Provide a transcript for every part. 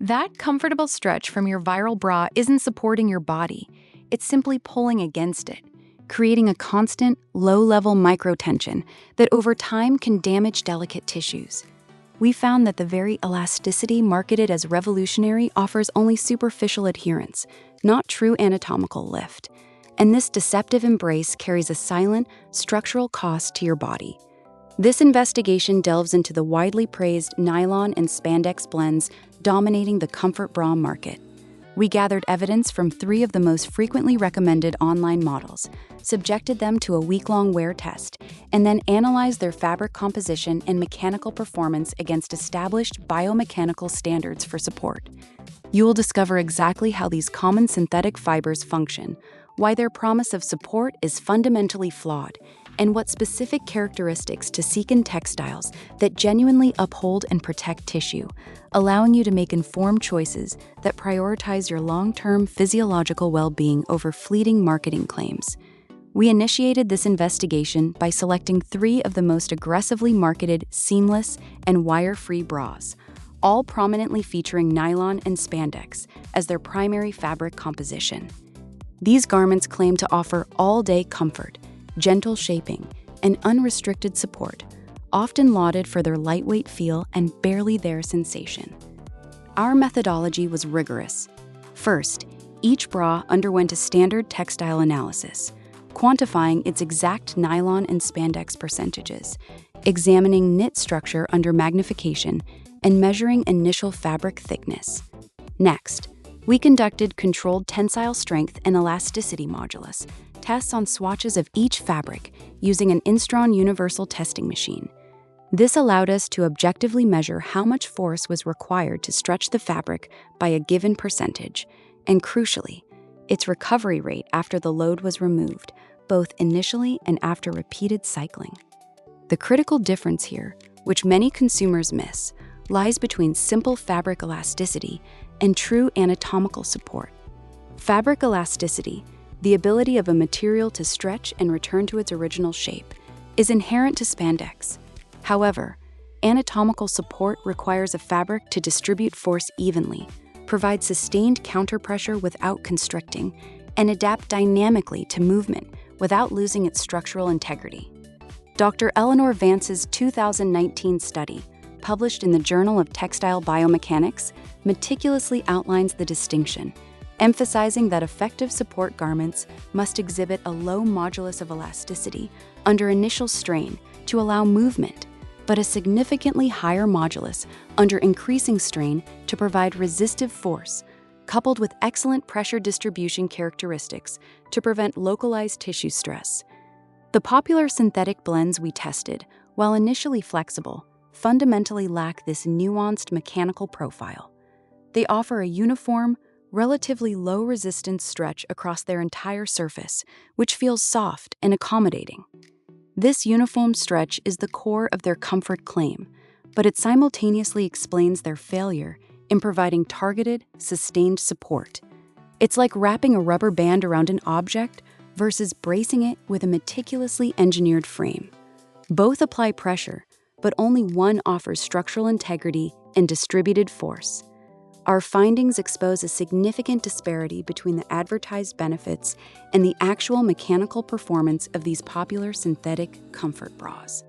That comfortable stretch from your viral bra isn't supporting your body. It's simply pulling against it, creating a constant, low-level microtension that over time can damage delicate tissues. We found that the very elasticity marketed as revolutionary offers only superficial adherence, not true anatomical lift. And this deceptive embrace carries a silent, structural cost to your body. This investigation delves into the widely praised nylon and spandex blends dominating the comfort bra market. We gathered evidence from 3 of the most frequently recommended online models, subjected them to a week-long wear test, and then analyzed their fabric composition and mechanical performance against established biomechanical standards for support. You will discover exactly how these common synthetic fibers function, why their promise of support is fundamentally flawed, and what specific characteristics to seek in textiles that genuinely uphold and protect tissue, allowing you to make informed choices that prioritize your long-term physiological well-being over fleeting marketing claims. We initiated this investigation by selecting 3 of the most aggressively marketed seamless and wire-free bras, all prominently featuring nylon and spandex as their primary fabric composition. These garments claim to offer all-day comfort, gentle shaping, and unrestricted support, often lauded for their lightweight feel and barely there sensation. Our methodology was rigorous. First, each bra underwent a standard textile analysis, quantifying its exact nylon and spandex percentages, examining knit structure under magnification, and measuring initial fabric thickness. Next, we conducted controlled tensile strength and elasticity modulus tests on swatches of each fabric using an Instron universal testing machine. This allowed us to objectively measure how much force was required to stretch the fabric by a given percentage, and crucially, its recovery rate after the load was removed, both initially and after repeated cycling. The critical difference here, which many consumers miss, lies between simple fabric elasticity and true anatomical support. Fabric elasticity, the ability of a material to stretch and return to its original shape, is inherent to spandex. However, anatomical support requires a fabric to distribute force evenly, provide sustained counterpressure without constricting, and adapt dynamically to movement without losing its structural integrity. Dr. Eleanor Vance's 2019 study, published in the Journal of Textile Biomechanics, meticulously outlines the distinction, emphasizing that effective support garments must exhibit a low modulus of elasticity under initial strain to allow movement, but a significantly higher modulus under increasing strain to provide resistive force, coupled with excellent pressure distribution characteristics to prevent localized tissue stress. The popular synthetic blends we tested, while initially flexible, fundamentally lack this nuanced mechanical profile. They offer a uniform, relatively low-resistance stretch across their entire surface, which feels soft and accommodating. This uniform stretch is the core of their comfort claim, but it simultaneously explains their failure in providing targeted, sustained support. It's like wrapping a rubber band around an object versus bracing it with a meticulously engineered frame. Both apply pressure, but only one offers structural integrity and distributed force. Our findings expose a significant disparity between the advertised benefits and the actual mechanical performance of these popular synthetic comfort bras.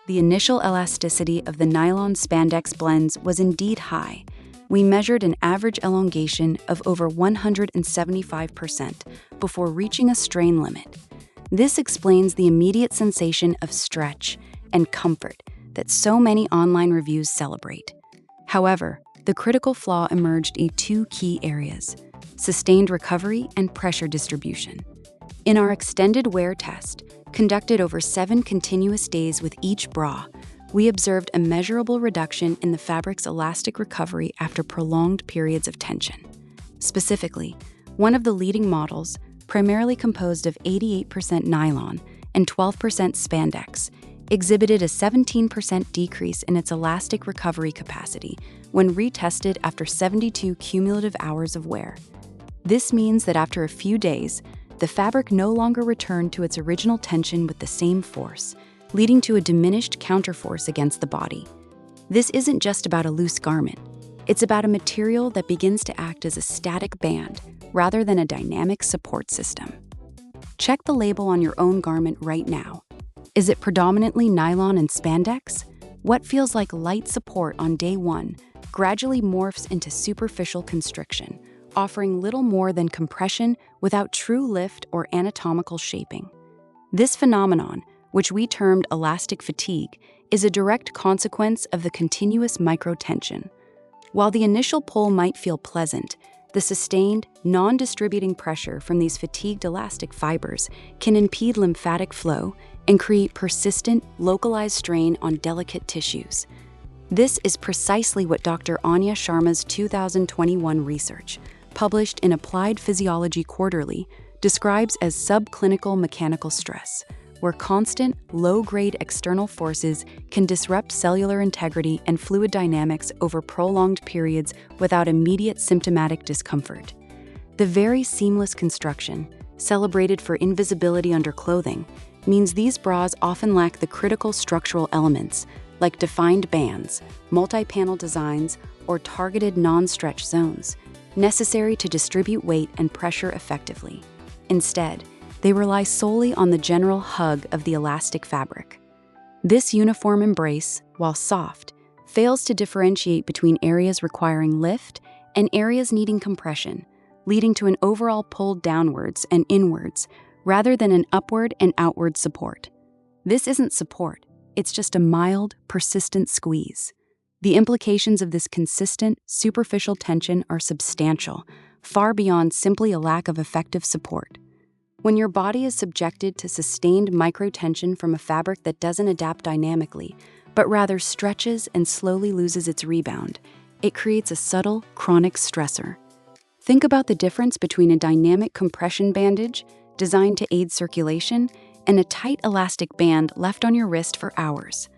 The initial elasticity of the nylon spandex blends was indeed high. We measured an average elongation of over 175% before reaching a strain limit. This explains the immediate sensation of stretch and comfort that so many online reviews celebrate. However, the critical flaw emerged in 2 key areas: sustained recovery and pressure distribution. In our extended wear test, conducted over 7 continuous days with each bra, we observed a measurable reduction in the fabric's elastic recovery after prolonged periods of tension. Specifically, one of the leading models, primarily composed of 88% nylon and 12% spandex, exhibited a 17% decrease in its elastic recovery capacity when retested after 72 cumulative hours of wear. This means that after a few days, the fabric no longer returned to its original tension with the same force, leading to a diminished counterforce against the body. This isn't just about a loose garment. It's about a material that begins to act as a static band rather than a dynamic support system. Check the label on your own garment right now. Is it predominantly nylon and spandex? What feels like light support on day one gradually morphs into superficial constriction, offering little more than compression without true lift or anatomical shaping. This phenomenon, which we termed elastic fatigue, is a direct consequence of the continuous microtension. While the initial pull might feel pleasant, the sustained, non-distributing pressure from these fatigued elastic fibers can impede lymphatic flow and create persistent, localized strain on delicate tissues. This is precisely what Dr. Anya Sharma's 2021 research, published in Applied Physiology Quarterly, describes as subclinical mechanical stress, where constant, low-grade external forces can disrupt cellular integrity and fluid dynamics over prolonged periods without immediate symptomatic discomfort. The very seamless construction, celebrated for invisibility under clothing, means these bras often lack the critical structural elements, like defined bands, multi-panel designs, or targeted non-stretch zones, necessary to distribute weight and pressure effectively. Instead, they rely solely on the general hug of the elastic fabric. This uniform embrace, while soft, fails to differentiate between areas requiring lift and areas needing compression, leading to an overall pull downwards and inwards rather than an upward and outward support. This isn't support, it's just a mild, persistent squeeze. The implications of this consistent, superficial tension are substantial, far beyond simply a lack of effective support. When your body is subjected to sustained microtension from a fabric that doesn't adapt dynamically, but rather stretches and slowly loses its rebound, it creates a subtle, chronic stressor. Think about the difference between a dynamic compression bandage, designed to aid circulation, and a tight elastic band left on your wrist for hours.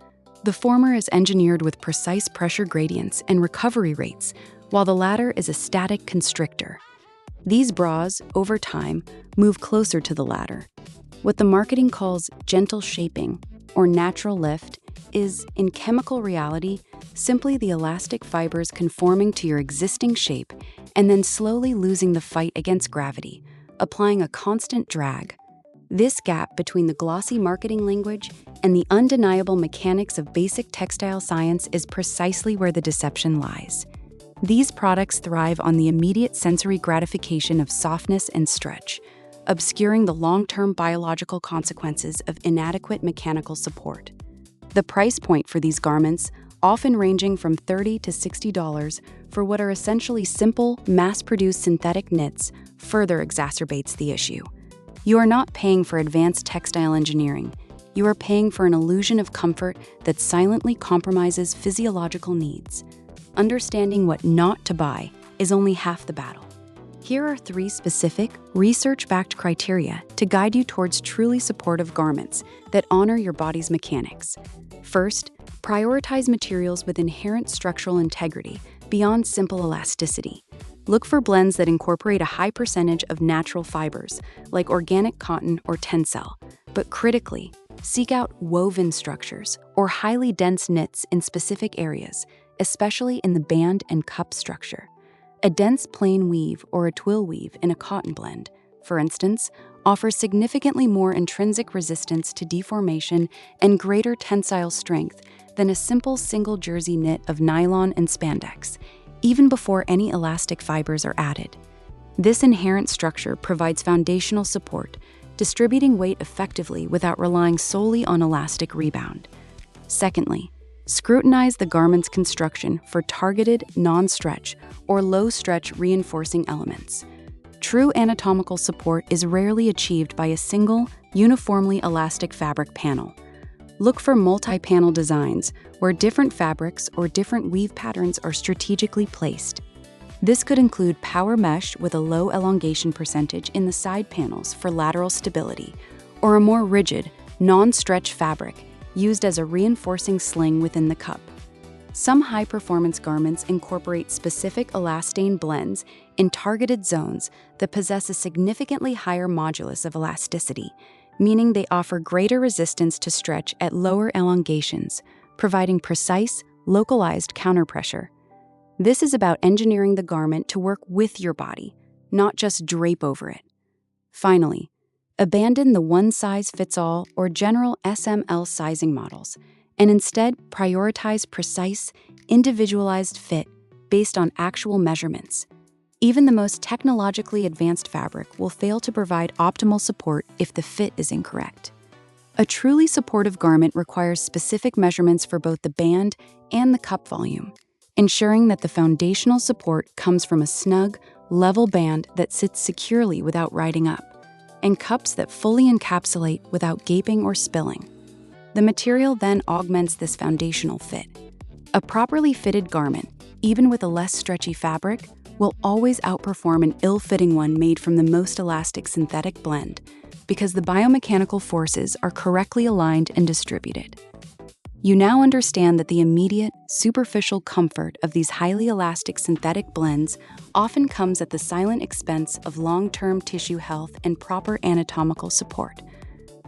The former is engineered with precise pressure gradients and recovery rates, while the latter is a static constrictor. These bras, over time, move closer to the latter. What the marketing calls gentle shaping, or natural lift, is, in chemical reality, simply the elastic fibers conforming to your existing shape and then slowly losing the fight against gravity, applying a constant drag. This gap between the glossy marketing language and the undeniable mechanics of basic textile science is precisely where the deception lies. These products thrive on the immediate sensory gratification of softness and stretch, obscuring the long-term biological consequences of inadequate mechanical support. The price point for these garments, often ranging from $30 to $60 for what are essentially simple, mass-produced synthetic knits, further exacerbates the issue. You are not paying for advanced textile engineering. You are paying for an illusion of comfort that silently compromises physiological needs. Understanding what not to buy is only half the battle. Here are 3 specific, research-backed criteria to guide you towards truly supportive garments that honor your body's mechanics. First, prioritize materials with inherent structural integrity beyond simple elasticity. Look for blends that incorporate a high percentage of natural fibers, like organic cotton or tencel. But critically, seek out woven structures or highly dense knits in specific areas, especially in the band and cup structure. A dense plain weave or a twill weave in a cotton blend, for instance, offers significantly more intrinsic resistance to deformation and greater tensile strength than a simple single jersey knit of nylon and spandex, even before any elastic fibers are added. This inherent structure provides foundational support, distributing weight effectively without relying solely on elastic rebound. Secondly, scrutinize the garment's construction for targeted, non-stretch, or low-stretch reinforcing elements. True anatomical support is rarely achieved by a single, uniformly elastic fabric panel. Look for multi-panel designs where different fabrics or different weave patterns are strategically placed. This could include power mesh with a low elongation percentage in the side panels for lateral stability, or a more rigid, non-stretch fabric used as a reinforcing sling within the cup. Some high-performance garments incorporate specific elastane blends in targeted zones that possess a significantly higher modulus of elasticity, meaning they offer greater resistance to stretch at lower elongations, providing precise, localized counterpressure. This is about engineering the garment to work with your body, not just drape over it. Finally, abandon the one-size-fits-all or general SML sizing models and instead prioritize precise, individualized fit based on actual measurements. Even the most technologically advanced fabric will fail to provide optimal support if the fit is incorrect. A truly supportive garment requires specific measurements for both the band and the cup volume, ensuring that the foundational support comes from a snug, level band that sits securely without riding up, and cups that fully encapsulate without gaping or spilling. The material then augments this foundational fit. A properly fitted garment, even with a less stretchy fabric, will always outperform an ill-fitting one made from the most elastic synthetic blend because the biomechanical forces are correctly aligned and distributed. You now understand that the immediate, superficial comfort of these highly elastic synthetic blends often comes at the silent expense of long-term tissue health and proper anatomical support.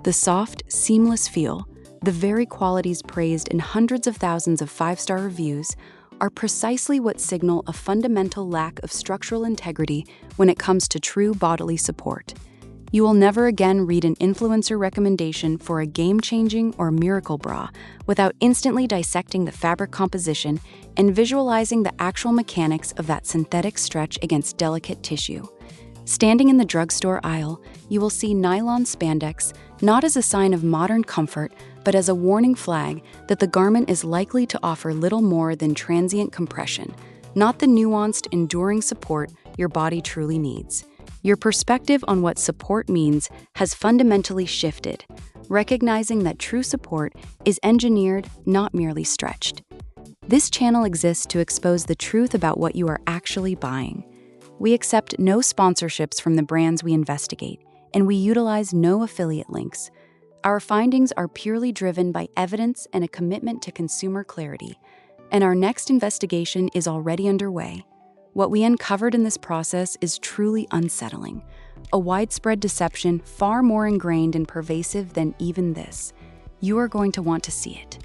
The soft, seamless feel, the very qualities praised in hundreds of thousands of five-star reviews, are precisely what signal a fundamental lack of structural integrity when it comes to true bodily support. You will never again read an influencer recommendation for a game-changing or miracle bra without instantly dissecting the fabric composition and visualizing the actual mechanics of that synthetic stretch against delicate tissue. Standing in the drugstore aisle, you will see nylon spandex not as a sign of modern comfort, but as a warning flag that the garment is likely to offer little more than transient compression, not the nuanced, enduring support your body truly needs. Your perspective on what support means has fundamentally shifted, recognizing that true support is engineered, not merely stretched. This channel exists to expose the truth about what you are actually buying. We accept no sponsorships from the brands we investigate, and we utilize no affiliate links. Our findings are purely driven by evidence and a commitment to consumer clarity, and our next investigation is already underway. What we uncovered in this process is truly unsettling, a widespread deception far more ingrained and pervasive than even this. You are going to want to see it.